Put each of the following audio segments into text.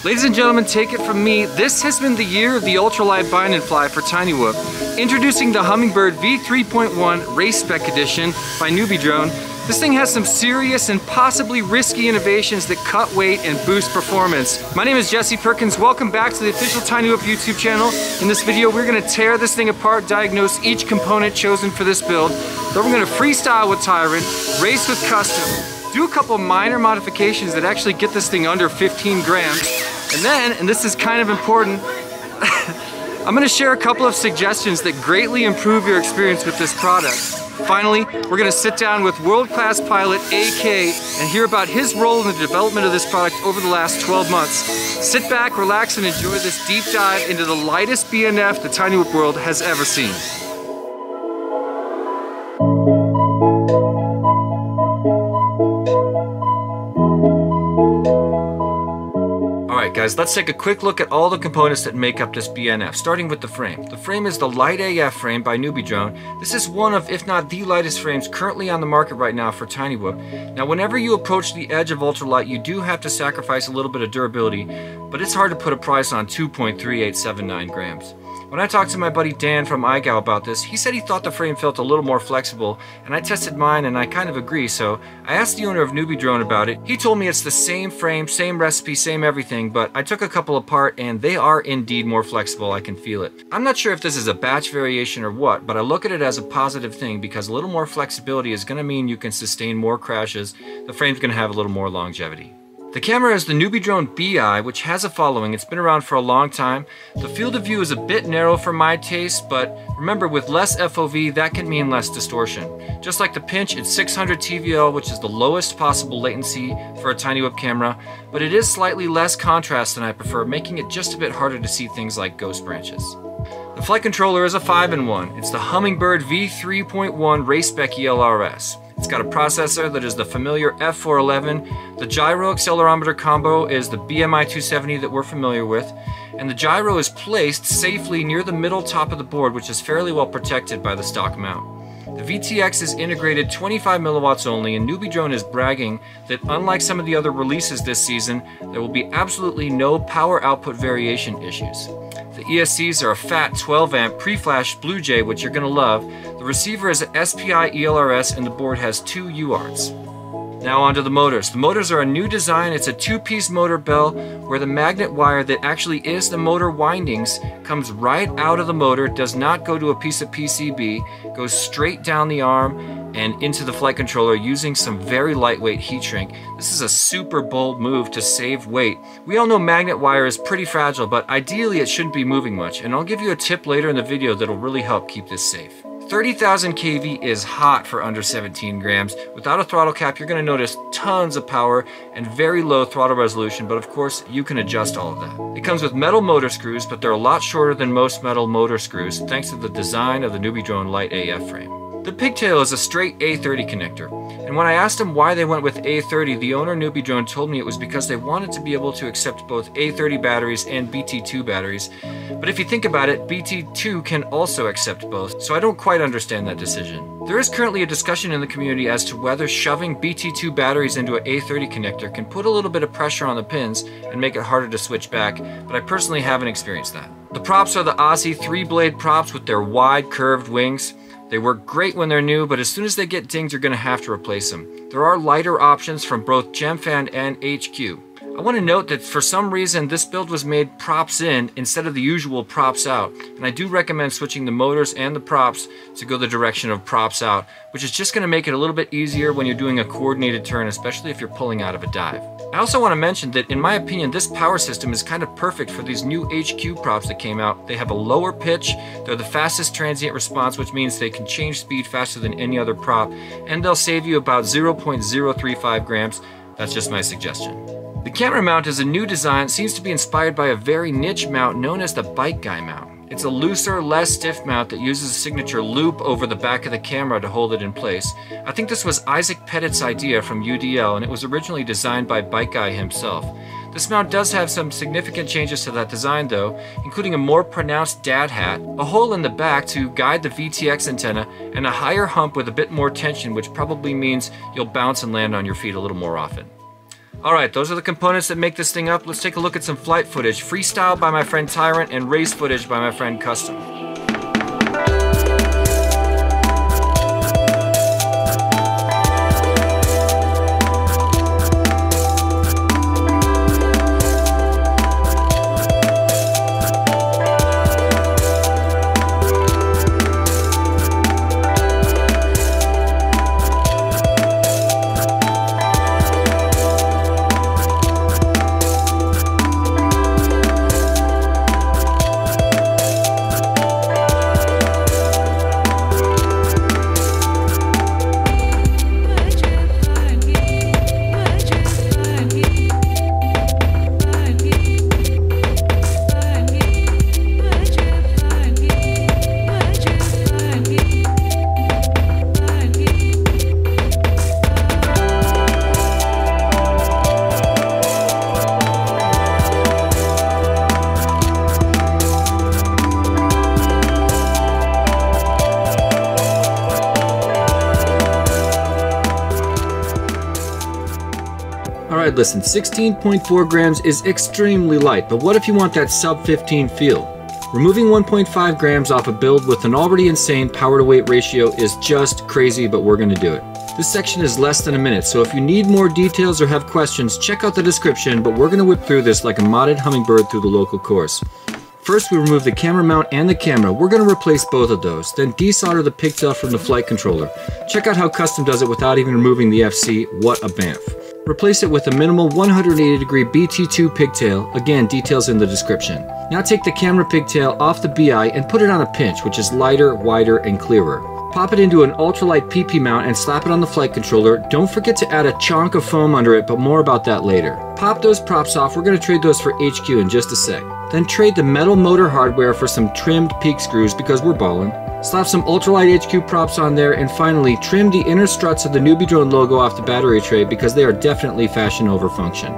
Ladies and gentlemen, take it from me, this has been the year of the ultralight bind and fly for Tiny Whoop. Introducing the Hummingbird V3.1 RaceSpec Edition by NEWBEEDRONE. This thing has some serious and possibly risky innovations that cut weight and boost performance. My name is Jesse Perkins. Welcome back to the official Tiny Whoop YouTube channel. In this video, we're gonna tear this thing apart, diagnose each component chosen for this build. Then we're gonna freestyle with Tyrant, race with Custom, do a couple minor modifications that actually get this thing under 15 grams. And then, and this is kind of important, I'm gonna share a couple of suggestions that greatly improve your experience with this product. Finally, we're gonna sit down with world-class pilot AyyyKayyy and hear about his role in the development of this product over the last 12 months. Sit back, relax, and enjoy this deep dive into the lightest BNF the Tiny Whoop world has ever seen. Alright guys, let's take a quick look at all the components that make up this BNF, starting with the frame. The frame is the Light AF frame by NEWBEEDRONE. This is one of, if not the lightest frames currently on the market right now for Tiny Whoop. Now whenever you approach the edge of ultralight, you do have to sacrifice a little bit of durability, but it's hard to put a price on 2.3879 grams. When I talked to my buddy Dan from AyyyKayyy about this, he said he thought the frame felt a little more flexible, and I tested mine and I kind of agree, so I asked the owner of NEWBEEDRONE about it. He told me it's the same frame, same recipe, same everything, but I took a couple apart and they are indeed more flexible. I can feel it. I'm not sure if this is a batch variation or what, but I look at it as a positive thing because a little more flexibility is going to mean you can sustain more crashes. The frame's going to have a little more longevity. The camera is the NEWBEEDRONE BI, which has a following. It's been around for a long time. The field of view is a bit narrow for my taste, but remember, with less FOV, that can mean less distortion. Just like the pinch, it's 600 TVL, which is the lowest possible latency for a Tiny Whoop camera, but it is slightly less contrast than I prefer, making it just a bit harder to see things like ghost branches. The flight controller is a 5-in-1. It's the Hummingbird V3.1 RaceSpec ELRS. It's got a processor that is the familiar F411. The gyro accelerometer combo is the BMI 270 that we're familiar with. And the gyro is placed safely near the middle top of the board, which is fairly well protected by the stock mount. The VTX is integrated 25 milliwatts only, and NEWBEEDRONE is bragging that unlike some of the other releases this season, there will be absolutely no power output variation issues. The ESCs are a fat 12 amp pre-flash Blue Jay, which you're going to love. The receiver is an SPI ELRS and the board has 2 UARTs. Now onto the motors. The motors are a new design. It's a 2-piece motor bell where the magnet wire that actually is the motor windings comes right out of the motor, does not go to a piece of PCB, goes straight down the arm and into the flight controller using some very lightweight heat shrink. This is a super bold move to save weight. We all know magnet wire is pretty fragile, but ideally it shouldn't be moving much, and I'll give you a tip later in the video that'll really help keep this safe. 30,000 kV is hot for under 17 grams. Without a throttle cap, you're going to notice tons of power and very low throttle resolution, but of course, you can adjust all of that. It comes with metal motor screws, but they're a lot shorter than most metal motor screws, thanks to the design of the NEWBEEDRONE Light AF frame. The pigtail is a straight A30 connector, and when I asked him why they went with A30, the owner NEWBEEDRONE told me it was because they wanted to be able to accept both A30 batteries and BT2 batteries. But if you think about it, BT2 can also accept both, so I don't quite understand that decision. There is currently a discussion in the community as to whether shoving BT2 batteries into an A30 connector can put a little bit of pressure on the pins and make it harder to switch back, but I personally haven't experienced that. The props are the Aussie 3-blade props with their wide curved wings. They work great when they're new, but as soon as they get dinged, you're going to have to replace them. There are lighter options from both Gemfan and HQ. I want to note that for some reason this build was made props in instead of the usual props out, and I do recommend switching the motors and the props to go the direction of props out, which is just going to make it a little bit easier when you're doing a coordinated turn, especially if you're pulling out of a dive. I also want to mention that in my opinion this power system is kind of perfect for these new HQ props that came out. They have a lower pitch, they're the fastest transient response, which means they can change speed faster than any other prop, and they'll save you about 0.035 grams. That's just my suggestion. The camera mount is a new design, seems to be inspired by a very niche mount known as the Bike Guy mount. It's a looser, less stiff mount that uses a signature loop over the back of the camera to hold it in place. I think this was Isaac Pettit's idea from UDL, and it was originally designed by Bike Guy himself. This mount does have some significant changes to that design though, including a more pronounced dad hat, a hole in the back to guide the VTX antenna, and a higher hump with a bit more tension, which probably means you'll bounce and land on your feet a little more often. Alright, those are the components that make this thing up. Let's take a look at some flight footage. Freestyle by my friend Tyrant and race footage by my friend Custom. Alright, listen, 16.4 grams is extremely light, but what if you want that sub 15 feel? Removing 1.5 grams off a build with an already insane power to weight ratio is just crazy, but we're going to do it. This section is less than a minute, so if you need more details or have questions, check out the description, but we're going to whip through this like a modded Hummingbird through the local course. First, we remove the camera mount and the camera. We're going to replace both of those, then desolder the pigtail from the flight controller. Check out how Custom does it without even removing the FC. What a bamf. Replace it with a minimal 180 degree BT2 pigtail, again details in the description. Now take the camera pigtail off the BI and put it on a pinch, which is lighter, wider, and clearer. Pop it into an ultralight PP mount and slap it on the flight controller. Don't forget to add a chunk of foam under it, but more about that later. Pop those props off, we're going to trade those for HQ in just a sec. Then trade the metal motor hardware for some trimmed peak screws because we're ballin'. Slap some Ultralight HQ props on there, and finally trim the inner struts of the NEWBEEDRONE logo off the battery tray because they are definitely fashion over function.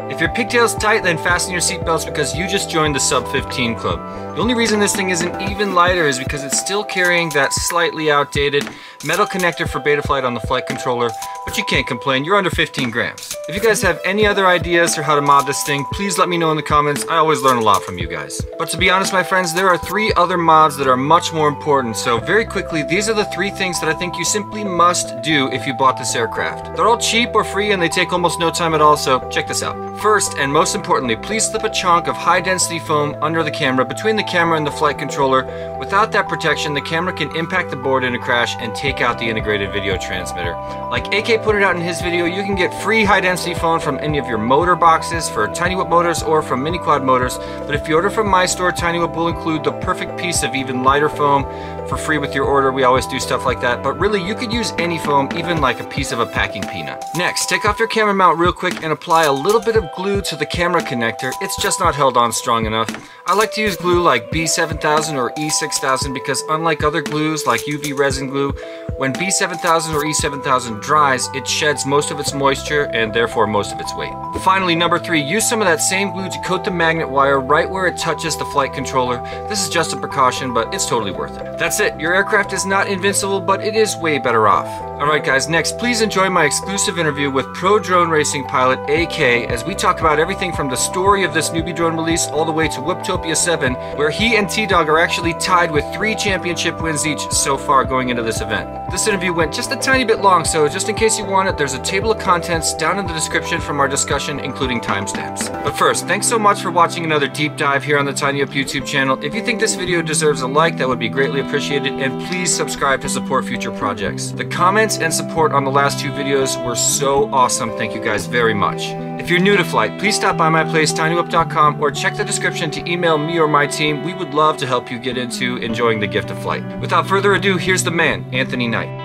If your pigtail's tight, then fasten your seatbelts because you just joined the sub 15 club. The only reason this thing isn't even lighter is because it's still carrying that slightly outdated metal connector for Betaflight on the flight controller, but you can't complain, you're under 15 grams. If you guys have any other ideas for how to mod this thing, please let me know in the comments. I always learn a lot from you guys. But to be honest, my friends, there are 3 other mods that are much more important, so very quickly, these are the 3 things that I think you simply must do if you bought this aircraft. They're all cheap or free and they take almost no time at all, so check this out. First, and most importantly, please slip a chunk of high density foam under the camera, between the camera and the flight controller. Without that protection, the camera can impact the board in a crash and take out the integrated video transmitter. Like AK put it out in his video, you can get free high density foam from any of your motor boxes for Tiny Whoop motors or from mini quad motors, but if you order from my store, Tiny Whoop will include the perfect piece of even lighter foam for free with your order. We always do stuff like that, but really you could use any foam, even like a piece of a packing peanut. Next, take off your camera mount real quick and apply a little bit of glue to the camera connector. It's just not held on strong enough. I like to use glue like B7000 or E6000 because unlike other glues like UV resin glue, when B7000 or E7000 dries, it sheds most of its moisture and therefore most of its weight. Finally, number 3, use some of that same glue to coat the magnet wire right where it touches the flight controller. This is just a precaution, but it's totally worth it. That's it. Your aircraft is not invincible, but it is way better off. Alright guys, next please enjoy my exclusive interview with pro drone racing pilot AyyyKayyy as we talk about everything from the story of this NEWBEEDRONE release all the way to WHOOPTOPIA 7, where he and TDOG are actually tied with 3 championship wins each so far going into this event. This interview went just a tiny bit long, so just in case you want it, there's a table of contents down in the description from our discussion, including timestamps. But first, thanks so much for watching another deep dive here on the Tiny Whoop YouTube channel. If you think this video deserves a like, that would be greatly appreciated, and please subscribe to support future projects. The comments and support on the last 2 videos were so awesome. Thank you guys very much. If you're new to flight, please stop by my place, tinywhoop.com, or check the description to email me or my team. We would love to help you get into enjoying the gift of flight. Without further ado, here's the man, Anthony Knight.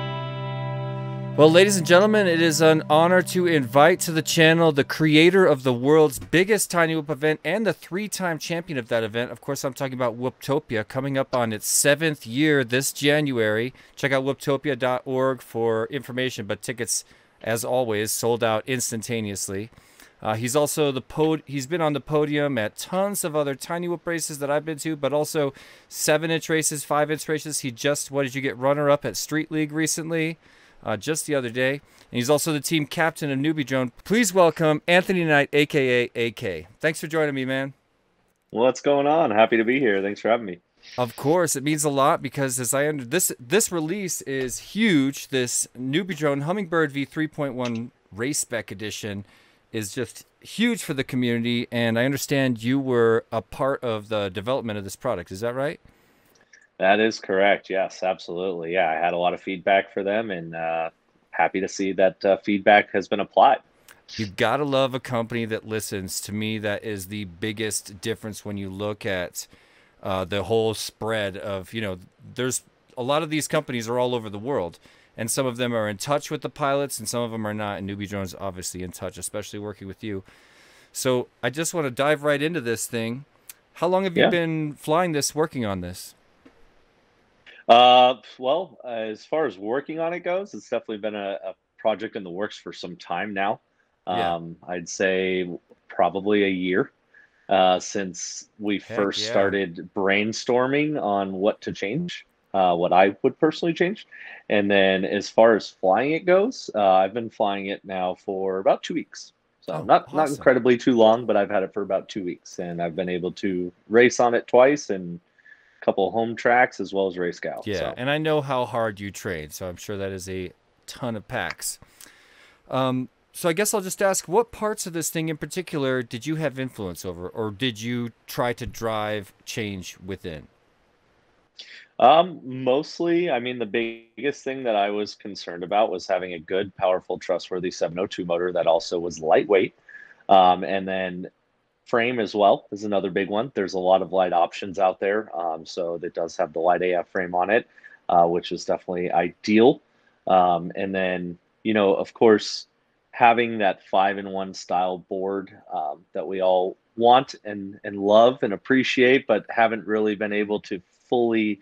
Well, ladies and gentlemen, it is an honor to invite to the channel the creator of the world's biggest Tiny Whoop event and the 3-time champion of that event. Of course, I'm talking about WHOOPTOPIA, coming up on its 7th year this January. Check out whooptopia.org for information, but tickets, as always, sold out instantaneously. He's also he's been on the podium at tons of other Tiny Whoop races that I've been to, but also 7-inch races, 5-inch races. He just, what did you get, runner-up at Street League recently? just the other day. And he's also the team captain of NewBeeDrone. Please welcome Anthony Knight, aka AyyyKayyy. Thanks for joining me, man. What's going on? Happy to be here. Thanks for having me. Of course, it means a lot because as I under this release is huge. This NewBeeDrone Hummingbird V3.1 RaceSpec edition is just huge for the community, and I understand you were a part of the development of this product. Is that right? That is correct. Yes, absolutely. Yeah, I had a lot of feedback for them, and happy to see that feedback has been applied. You gotta love a company that listens. To me, that is the biggest difference when you look at the whole spread of, there's a lot of these companies are all over the world, and some of them are in touch with the pilots and some of them are not, and NewBeeDrone's obviously in touch, especially working with you. So I just want to dive right into this thing. How long have you been flying this, working on this? Well, as far as working on it goes, it's definitely been a project in the works for some time now. Yeah. I'd say probably a year since we first started brainstorming on what to change, what I would personally change. And then as far as flying it goes, I've been flying it now for about 2 weeks. So not incredibly too long, but I've had it for about 2 weeks, and I've been able to race on it twice and a couple of home tracks as well as race gal. Yeah, so. and I know how hard you train, so I'm sure that is a ton of packs. So I guess I'll just ask, what parts of this thing in particular did you have influence over, or did you try to drive change within? Mostly, I mean, the biggest thing that I was concerned about was having a good, powerful, trustworthy 702 motor that also was lightweight. And then frame as well is another big one. There's a lot of light options out there. So it does have the light AF frame on it, which is definitely ideal. And then, of course, having that 5-in-1 style board that we all want and love and appreciate, but haven't really been able to fully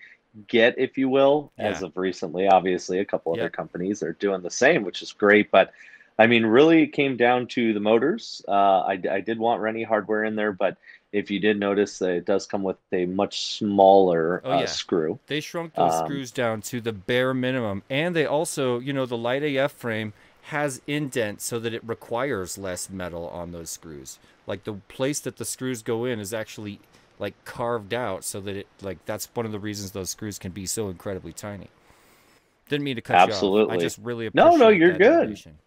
get, if you will, as of recently. Obviously, a couple other companies are doing the same, which is great. But I mean, really, it came down to the motors. I did want Rennie hardware in there, but if you did notice, it does come with a much smaller screw. They shrunk those screws down to the bare minimum, and they also, the light AF frame has indents so that it requires less metal on those screws. Like the place that the screws go in is actually like carved out so that it, like, that's one of the reasons those screws can be so incredibly tiny. Didn't mean to cut you off. I just really appreciate No, you're good. Information.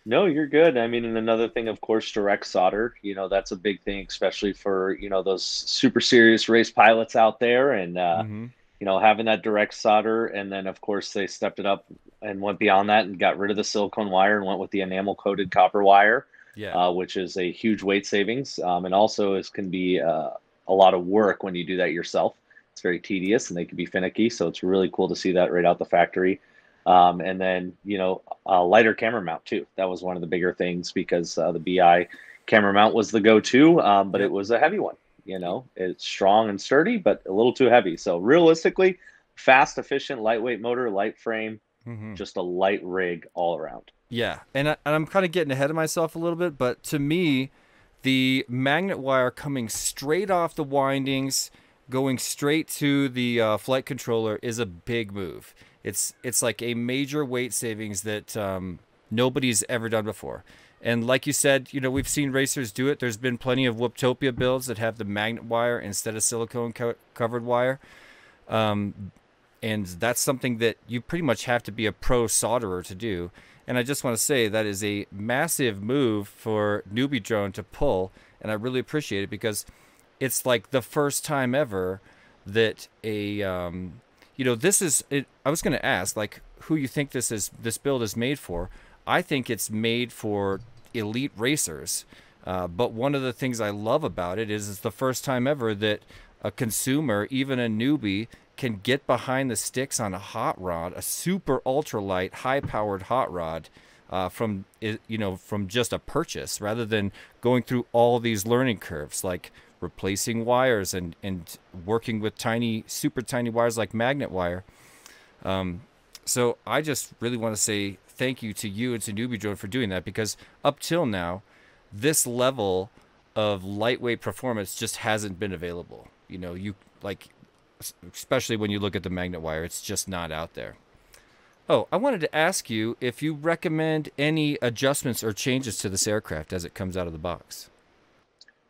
No, you're good. I mean, and another thing, of course, direct solder, that's a big thing, especially for, those super serious race pilots out there. And, having that direct solder. And then, of course, they stepped it up and went beyond that and got rid of the silicone wire and went with the enamel coated copper wire, which is a huge weight savings. And also can be a lot of work when you do that yourself. It's very tedious and they can be finicky. So it's really cool to see that right out the factory. And then, a lighter camera mount too. That was one of the bigger things because the BI camera mount was the go-to, but it was a heavy one. It's strong and sturdy, but a little too heavy. So realistically, fast, efficient, lightweight motor, light frame, just a light rig all around. Yeah, and I'm kind of getting ahead of myself a little bit, but to me, the magnet wire coming straight off the windings, going straight to the flight controller is a big move. It's like a major weight savings that nobody's ever done before. And like you said, we've seen racers do it. There's been plenty of WHOOPTOPIA builds that have the magnet wire instead of silicone covered wire. And that's something that you pretty much have to be a pro solderer to do. And I just want to say that is a massive move for NewBeeDrone to pull. And I really appreciate it because it's like the first time ever that a, this is, I was going to ask, like, who you think this build is made for. I think it's made for elite racers. But one of the things I love about it is it's the first time ever that a consumer, even a newbie, can get behind the sticks on a hot rod, a super ultralight, high-powered hot rod, from just a purchase, rather than going through all these learning curves, like replacing wires and working with super tiny wires like magnet wire. So I just really want to say thank you to you and to NewBeeDrone for doing that, because up till now, this level of lightweight performance just hasn't been available. Especially when you look at the magnet wire, it's just not out there. Oh, I wanted to ask you if you recommend any adjustments or changes to this aircraft as it comes out of the box.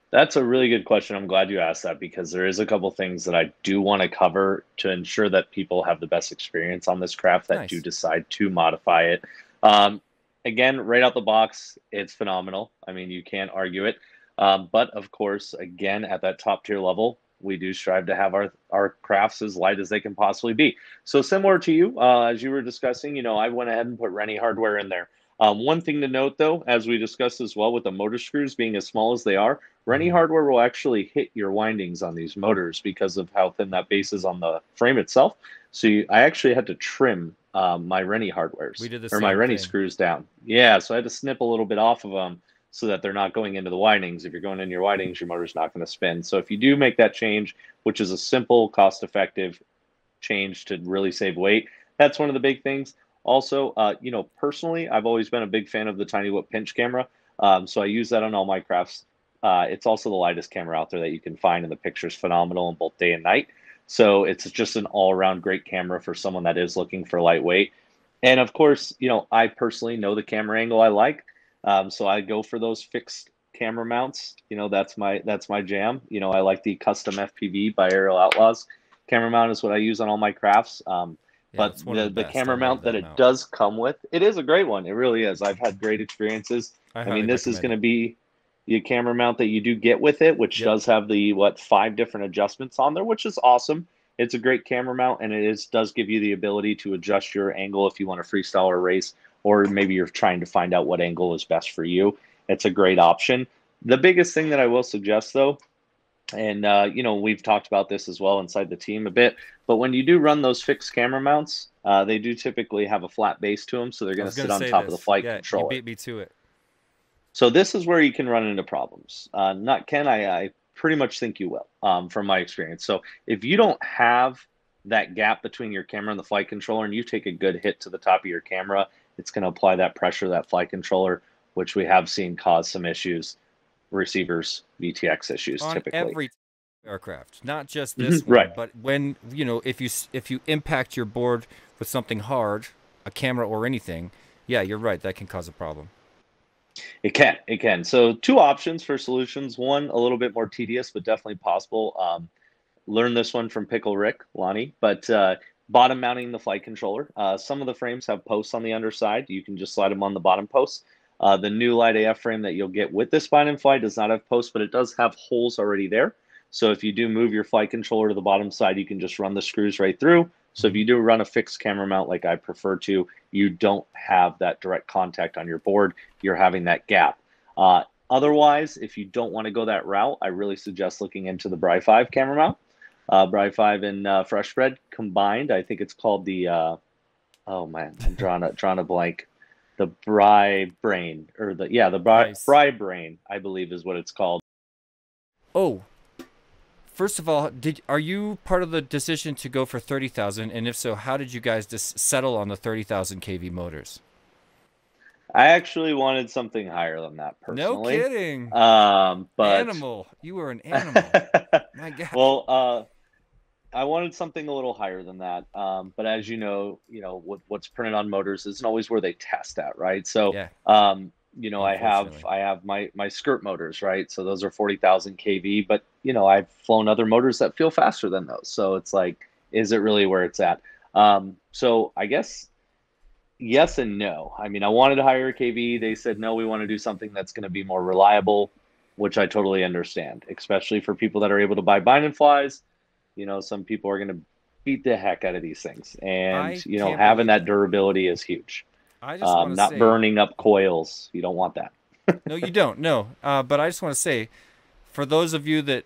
That's a really good question. I'm glad you asked that because there is a couple things that I do want to cover to ensure that people have the best experience on this craft that do Nice. decide to modify it. Um, Again, right out the box, it's phenomenal. I mean, you can't argue it. But of course, again, at that top tier level, we do strive to have our crafts as light as they can possibly be. So similar to you, as you were discussing, I went ahead and put Rennie hardware in there. One thing to note, though, as we discussed as well, with the motor screws being as small as they are, Rennie Hmm. hardware will actually hit your windings on these motors because of how thin that base is on the frame itself. So I actually had to trim my Rennie We hardwares did the or my same Rennie thing. screws down. Yeah, so I had to snip a little bit off of them so that they're not going into the windings. If you're going in your windings, your motor's not going to spin. So if you do make that change, which is a simple, cost-effective change to really save weight, that's one of the big things. Also, personally, I've always been a big fan of the Tiny Whoop pinch camera. So I use that on all my crafts. It's also the lightest camera out there that you can find, and the picture's phenomenal in both day and night. So it's just an all-around great camera for someone that is looking for lightweight. And of course, I personally know the camera angle I like, so I go for those fixed camera mounts. That's my jam. I like the custom FPV by Aerial Outlaws. Camera mount is what I use on all my crafts. Yeah, But it's one of the the the best. I camera love mount that that it mount. does come with, it is a great one. It really is. I've had great experiences. I I mean, highly this is recommend going it. to be the camera mount that you do get with it, which Yep. does have the 5 different adjustments on there, which is awesome. It's a great camera mount, and does give you the ability to adjust your angle if you want to freestyle or race, or maybe you're trying to find out what angle is best for you. It's a great option. The biggest thing that I will suggest, though, and we've talked about this as well inside the team a bit, but when you do run those fixed camera mounts, they do typically have a flat base to them, so they're I going was to gonna sit on say top of the this. flight Yeah, you controller. beat me to it. So this is where you can run into problems. Not Ken, I pretty much think you will, from my experience. So if you don't have that gap between your camera and the flight controller, and you take a good hit to the top of your camera, it's going to apply that pressure to that flight controller, which we have seen cause some issues, receivers, VTX issues On typically. every aircraft, not just this Right. one, but when if you impact your board with something hard, a camera or anything, yeah, you're right. That can cause a problem. It can. It can. So two options for solutions. One, a little bit more tedious, but definitely possible. Learned this one from Pickle Rick, Lonnie, but bottom mounting the flight controller. Some of the frames have posts on the underside. You can just slide them on the bottom posts. The new Light AF frame that you'll get with this Spine and Fly does not have posts, but it does have holes already there. So if you do move your flight controller to the bottom side, you can just run the screws right through. So if Hmm. you do run a fixed camera mount like I prefer to, you don't have that direct contact on your board. You're having that gap. Otherwise, if you don't want to go that route, I really suggest looking into the Bri 5 camera mount. Bri 5 and Fresh Bread combined. I think it's called the oh man, I'm drawing a blank. The Bri Brain, or the Nice. Bri Brain, I believe is what it's called. Oh, first of all, did are you part of the decision to go for 30,000? And if so, how did you guys just settle on the 30,000 kV motors? I actually wanted something higher than that No personally. kidding. But Animal. You were an animal. My God. well, I wanted something a little higher than that. But as what's printed on motors isn't always where they test at, right? So, Yeah, I have unfortunately. I have my skirt motors, right? So those are 40,000 kV, but I've flown other motors that feel faster than those. So it's like, is it really where it's at? So I guess yes and no. I mean, I wanted a higher kV. They said no, we want to do something that's going to be more reliable, which I totally understand, especially for people that are able to buy bind and flies. Some people are going to beat the heck out of these things, and I can't having believe that it. durability is huge. I just want to Not say, burning up coils. You don't want that. no, you don't. No. But I just want to say, for those of you that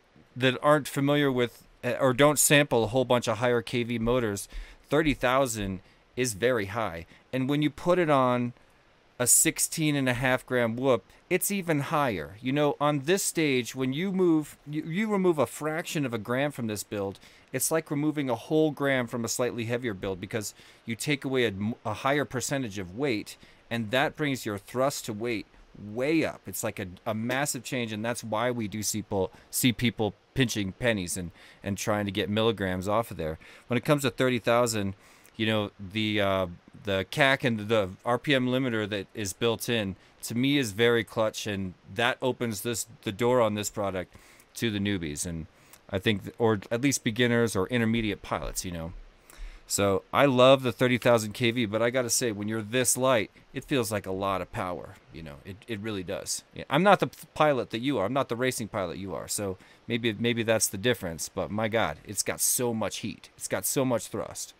aren't familiar with or don't sample a whole bunch of higher kV motors, 30,000 is very high. And when you put it on a 16.5 gram whoop, it's even higher. On this stage, when you remove a fraction of a gram from this build, it's like removing a whole gram from a slightly heavier build because you take away a higher percentage of weight, and that brings your thrust to weight way up. It's like a massive change, and that's why we do see people pinching pennies and trying to get milligrams off of there. When it comes to 30,000, you know, the CAC and the RPM limiter that is built in, to me, is very clutch, and that opens the door on this product to the newbies, and I think, or at least beginners or intermediate pilots, you know. So I love the 30,000 kV, but I got to say, when you're this light, it feels like a lot of power. You know, it really does. Yeah, I'm not the pilot that you are. I'm not the racing pilot you are. So maybe that's the difference. But my God, it's got so much heat. It's got so much thrust.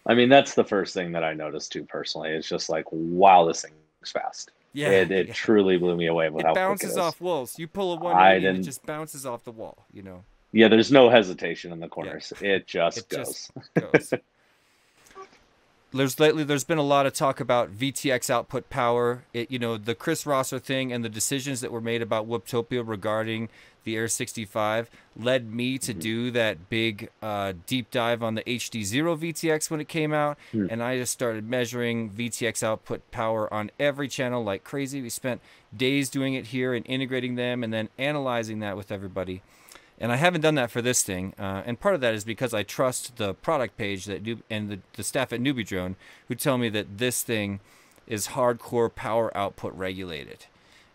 I mean, that's the first thing that I noticed too personally. It's just like, wow, this thing's fast. Yeah, It truly blew me away with how quick it bounces is. off walls. You pull a 180 and it just bounces off the wall. You know. Yeah, there's no hesitation in the corners. Yeah. It just goes. goes. There's been a lot of talk about VTX output power. You know, the Chris Rosser thing and the decisions that were made about WHOOPTOPIA regarding the Air 65 led me to do that big deep dive on the HD0 VTX when it came out, and I just started measuring VTX output power on every channel like crazy. We spent days doing it here and integrating them and then analyzing that with everybody. And I haven't done that for this thing, and part of that is because I trust the product page and the staff at NEWBEEDRONE, who tell me that this thing is hardcore power output regulated.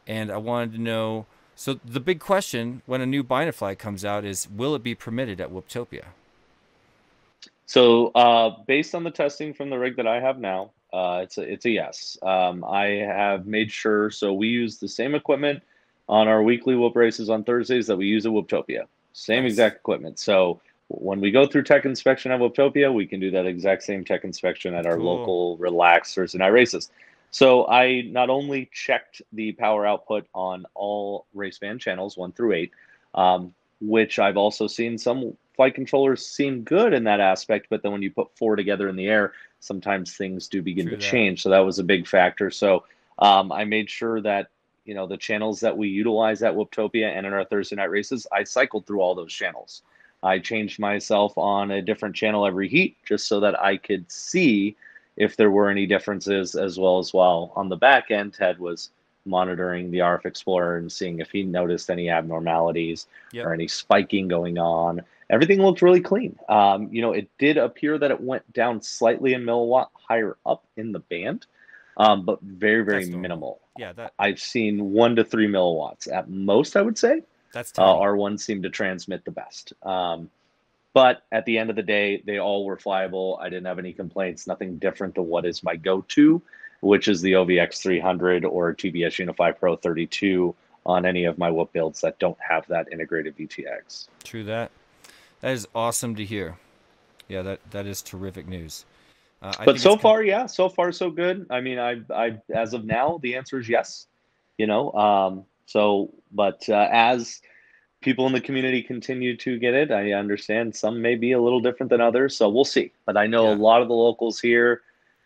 And I wanted to know, so the big question when a new Binafly comes out is, will it be permitted at WHOOPTOPIA? So based on the testing from the rig that I have now, it's a yes. I have made sure, so we use the same equipment on our weekly whoop races on Thursdays that we use at WHOOPTOPIA. Same exact equipment. So when we go through tech inspection at WHOOPTOPIA, we can do that exact same tech inspection at our local relaxed Thursday night races. So I not only checked the power output on all race band channels 1 through 8, which I've also seen some flight controllers seem good in that aspect, but then when you put 4 together in the air, sometimes things do begin to change. So that was a big factor. So I made sure that, you know, the channels that we utilize at WHOOPTOPIA and in our Thursday night races, I cycled through all those channels. I changed myself on a different channel every heat just so that I could see if there were any differences, as well as while on the back end, Ted was monitoring the RF Explorer and seeing if he noticed any abnormalities or any spiking going on. Everything looked really clean. You know, it did appear that it went down slightly in milliwatt higher up in the band, but very, very minimal. Yeah, I've seen 1 to 3 milliwatts at most, I would say. That's tiny. R1 seemed to transmit the best. But at the end of the day, they all were flyable. I didn't have any complaints, nothing different than what is my go-to, which is the OVX 300 or TBS Unify Pro 32 on any of my whoop builds that don't have that integrated VTX. True that. That is awesome to hear. Yeah, that is terrific news. But so far, yeah, so far so good. I mean, I as of now, the answer is yes. You know, but as people in the community continue to get it, I understand some may be a little different than others, so we'll see. But I know a lot of the locals here.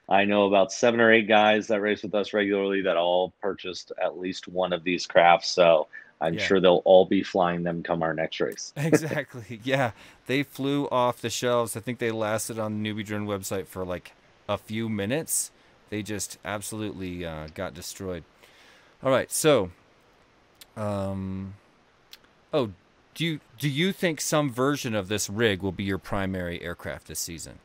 I know about 7 or 8 guys that race with us regularly that all purchased at least one of these crafts. So I'm sure they'll all be flying them come our next race. Exactly. Yeah. They flew off the shelves. I think they lasted on the NEWBEEDRONE website for like a few minutes. They just absolutely got destroyed. All right. So, oh, do you think some version of this rig will be your primary aircraft this season?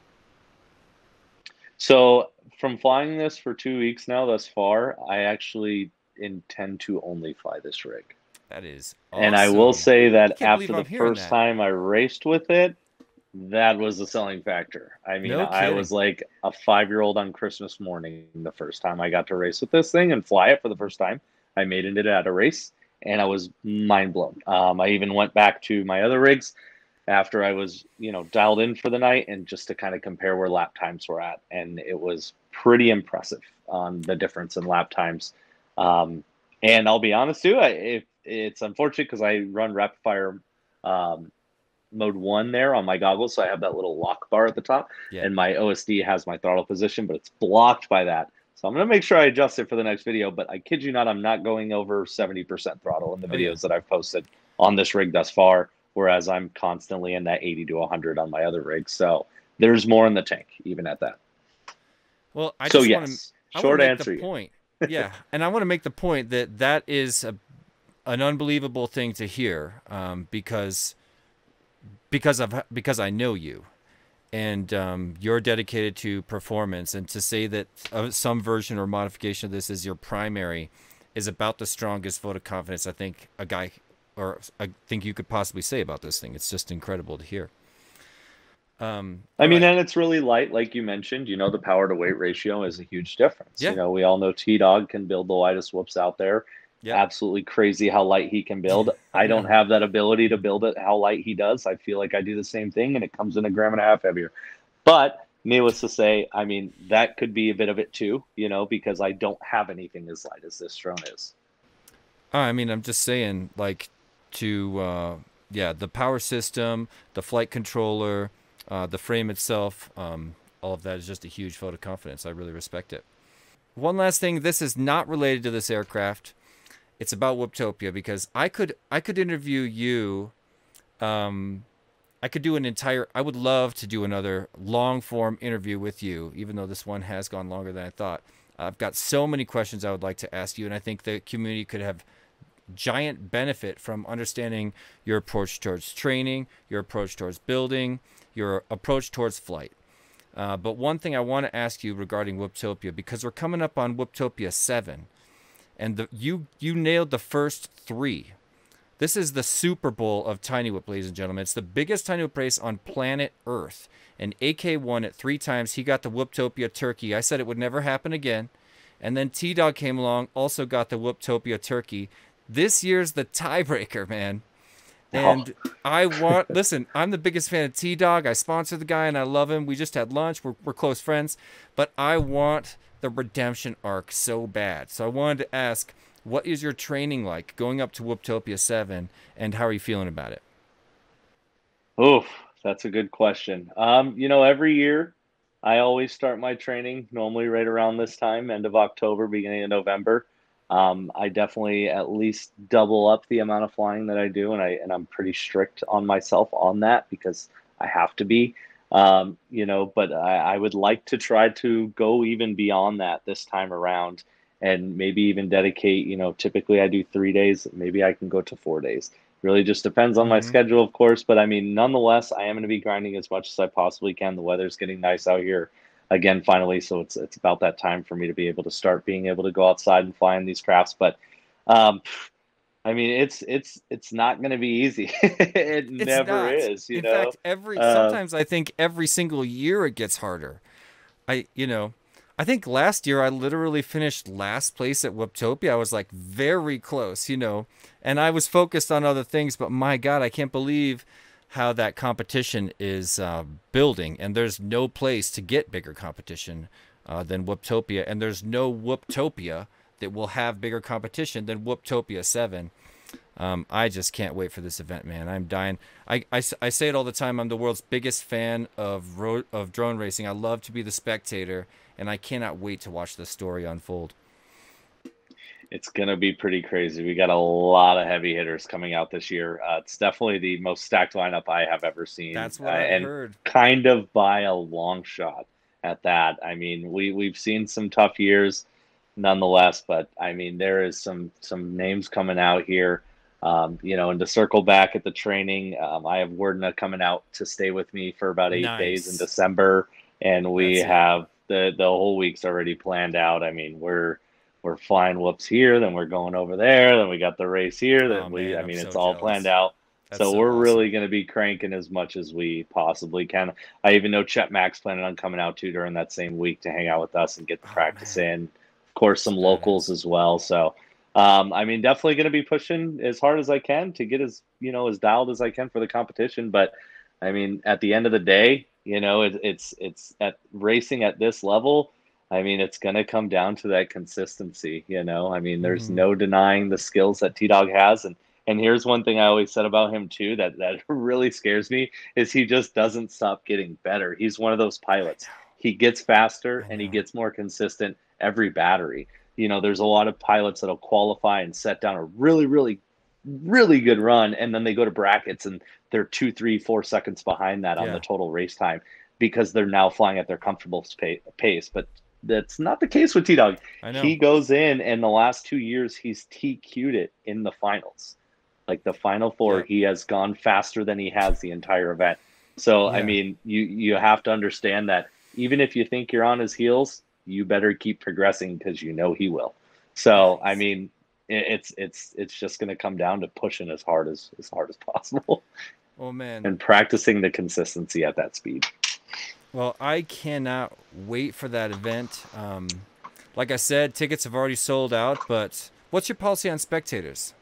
So from flying this for 2 weeks now thus far, I actually intend to only fly this rig. That is awesome. And I will say that after the first time I raced with it, that was a selling factor. I mean, I was like a 5-year-old on Christmas morning the first time I got to race with this thing and fly it for the first time. I made it at a race, and I was mind blown. I even went back to my other rigs after I was, you know, dialed in for the night, and just to kind of compare where lap times were at. And it was pretty impressive on the difference in lap times. And I'll be honest too, it's unfortunate because I run rapid fire mode 1 there on my goggles. So I have that little lock bar at the top, and my OSD has my throttle position, but it's blocked by that. So I'm going to make sure I adjust it for the next video, but I kid you not, I'm not going over 70% throttle in the videos that I've posted on this rig thus far, whereas I'm constantly in that 80 to 100 on my other rigs. So there's more in the tank, even at that. Well, I just want to short answer point. Yeah, and I want to make the point that is an unbelievable thing to hear, because I know you, and you're dedicated to performance, and to say that some version or modification of this is your primary is about the strongest vote of confidence I think I think you could possibly say about this thing. It's just incredible to hear. I mean, and it's really light, like you mentioned. You know, the power to weight ratio is a huge difference. Yeah. You know, we all know TDOG can build the lightest whoops out there. Yep. Absolutely crazy how light he can build. I don't have that ability to build it how light he does. I feel like I do the same thing, and it comes in 1.5 grams heavier. But needless to say, I mean, that could be a bit of it too, you know, because I don't have anything as light as this drone is. I mean, I'm just saying, like, yeah, the power system, the flight controller, the frame itself, all of that is just a huge vote of confidence. I really respect it. One last thing, this is not related to this aircraft. It's about WHOOPTOPIA, because I could interview you. I could do I would love to do another long form interview with you, even though this one has gone longer than I thought. I've got so many questions I would like to ask you, and I think the community could have giant benefit from understanding your approach towards training, your approach towards building, your approach towards flight. But one thing I want to ask you regarding WHOOPTOPIA, because we're coming up on WHOOPTOPIA 7, and you nailed the first 3. This is the Super Bowl of Tiny Whoop, ladies and gentlemen. It's the biggest Tiny Whoop race on planet Earth. And AyyyKayyy won it 3 times. He got the WHOOPTOPIA turkey. I said it would never happen again. And then TDOG came along, also got the WHOOPTOPIA turkey. This year's the tiebreaker, man. And listen, I'm the biggest fan of TDOG. I sponsor the guy and I love him. We just had lunch. We're close friends. But I want the redemption arc so bad. So I wanted to ask, what is your training like going up to WHOOPTOPIA 7, and how are you feeling about it? Oof, that's a good question. You know, every year I always start my training normally right around this time, end of October, beginning of November. I definitely at least double up the amount of flying that I do, and I'm pretty strict on myself on that because I have to be. You know, but I would like to try to go even beyond that this time around, and maybe even dedicate, you know, typically I do 3 days, maybe I can go to 4 days. Really just depends on my schedule, of course, but I mean, nonetheless, I am going to be grinding as much as I possibly can. The weather's getting nice out here again, finally, so it's about that time for me to be able to start being able to go outside and fly in these crafts. But I mean, it's not going to be easy. It never is, you know. In fact, sometimes I think every single year it gets harder. I think last year I literally finished last place at WHOOPTOPIA. I was like very close, you know, and I was focused on other things, but my God, I can't believe how that competition is building, and there's no place to get bigger competition than WHOOPTOPIA, and there's no WHOOPTOPIA that will have bigger competition than WHOOPTOPIA 7. I just can't wait for this event, man. I'm dying. I say it all the time. I'm the world's biggest fan of drone racing. I love to be the spectator, and I cannot wait to watch the story unfold. It's going to be pretty crazy. We got a lot of heavy hitters coming out this year. It's definitely the most stacked lineup I have ever seen. That's what I heard. Kind of by a long shot at that. I mean, we've seen some tough years nonetheless, but I mean, there is some names coming out here. You know, and to circle back at the training, I have Wordna coming out to stay with me for about 8 days in December, and we have the whole week's already planned out. I mean, we're flying whoops here, then we're going over there, then we got the race here, then I mean, it's all planned out. So we're really going to be cranking as much as we possibly can. I even know Chet Mack's planning on coming out too during that same week to hang out with us and get the practice in. Of course, some locals as well. So, I mean, definitely going to be pushing as hard as I can to get as dialed as I can for the competition. But I mean, at the end of the day, you know, it's at racing at this level. I mean, it's going to come down to that consistency, you know. I mean, there's no denying the skills that TDOG has. And here's one thing I always said about him, too, that really scares me, is he just doesn't stop getting better. He's one of those pilots. He gets faster and he gets more consistent every battery. You know, there's a lot of pilots that'll qualify and set down a really, really, really good run, and then they go to brackets and they're 2, 3, 4 seconds behind that on the total race time because they're now flying at their comfortable pace. But that's not the case with TDOG. He goes in, and the last 2 years he's TQ'd it in the finals. Like the final 4, he has gone faster than he has the entire event. So, I Yeah. mean, you have to understand that even if you think you're on his heels, you better keep progressing because you know he will. So, I Nice. mean, it's just going to come down to pushing as hard as possible Oh man. and practicing the consistency at that speed. Well, I cannot wait for that event. Like I said, tickets have already sold out, but what's your policy on spectators?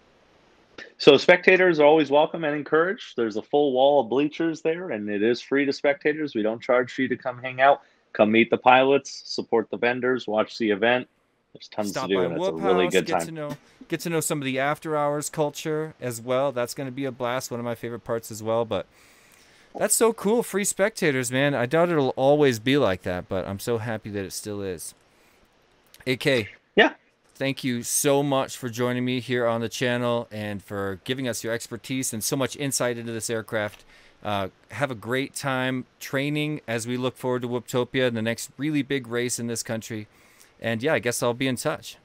So spectators are always welcome and encouraged. There's a full wall of bleachers there, and it is free to spectators. We don't charge for you to come hang out. Come meet the pilots, support the vendors, watch the event. There's tons to Stop do, by and it's a Whoop really House, good time. get to know some of the after hours culture as well. That's going to be a blast. One of my favorite parts as well. But that's so cool. Free spectators, man. I doubt it'll always be like that, but I'm so happy that it still is. AK, Yeah, thank you so much for joining me here on the channel and for giving us your expertise and so much insight into this aircraft. Have a great time training as we look forward to Whooptopia and the next really big race in this country. And yeah, I guess I'll be in touch.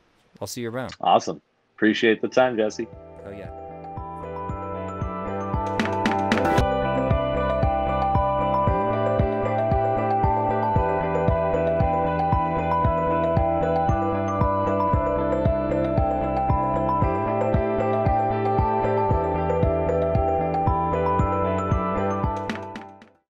I'll see you around. awesome. Appreciate the time, Jesse. Oh, yeah.